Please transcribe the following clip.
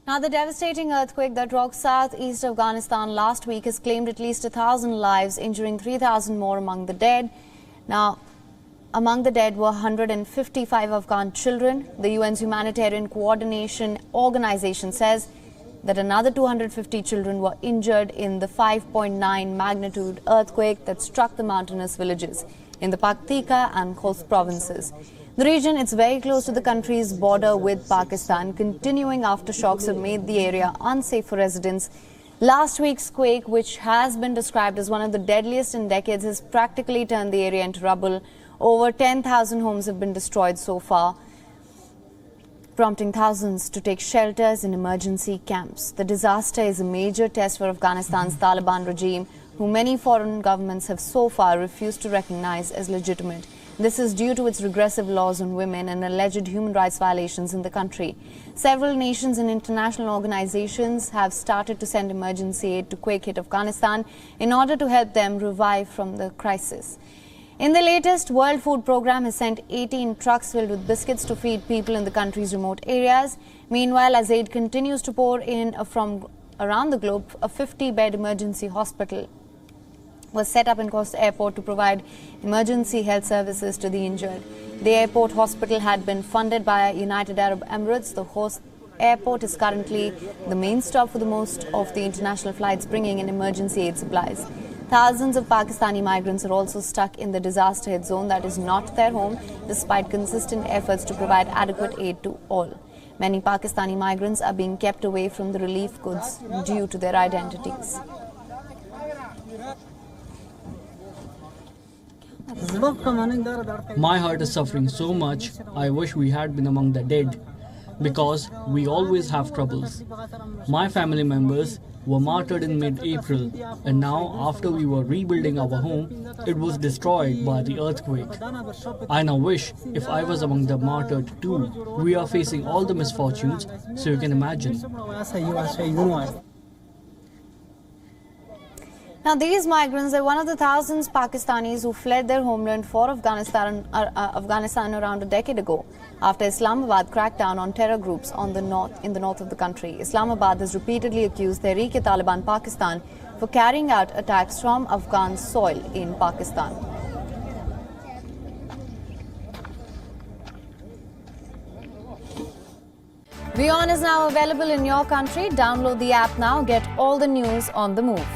Now, the devastating earthquake that rocked southeast Afghanistan last week has claimed at least 1,000 lives, injuring 3,000 more among the dead. Now, among the dead were 155 Afghan children. The UN's Humanitarian Coordination Organization says that another 250 children were injured in the 5.9 magnitude earthquake that struck the mountainous villages in the Paktika and Khost provinces. The region is very close to the country's border with Pakistan. Continuing aftershocks have made the area unsafe for residents. Last week's quake, which has been described as one of the deadliest in decades, has practically turned the area into rubble. Over 10,000 homes have been destroyed so far, prompting thousands to take shelters in emergency camps. The disaster is a major test for Afghanistan's Taliban regime, who many foreign governments have so far refused to recognize as legitimate. This is due to its regressive laws on women and alleged human rights violations in the country. Several nations and international organizations have started to send emergency aid to quake-hit Afghanistan in order to help them revive from the crisis. In the latest, World Food Programme has sent 18 trucks filled with biscuits to feed people in the country's remote areas. Meanwhile, as aid continues to pour in from around the globe, a 50-bed emergency hospital was set up in Khost Airport to provide emergency health services to the injured. The airport hospital had been funded by United Arab Emirates. The Khost Airport is currently the main stop for the most of the international flights bringing in emergency aid supplies. Thousands of Pakistani migrants are also stuck in the disaster-hit zone that is not their home, despite consistent efforts to provide adequate aid to all. Many Pakistani migrants are being kept away from the relief goods due to their identities. My heart is suffering so much. I wish we had been among the dead, because we always have troubles. My family members were martyred in mid-April, and now after we were rebuilding our home, it was destroyed by the earthquake. I now wish if I was among the martyred too. We are facing all the misfortunes, so you can imagine. Now, these migrants are one of the thousands Pakistanis who fled their homeland for Afghanistan around a decade ago, after Islamabad cracked down on terror groups in the north of the country. Islamabad has repeatedly accused Tehreek-e-Taliban Pakistan for carrying out attacks from Afghan soil in Pakistan. WION is now available in your country. Download the app now. Get all the news on the move.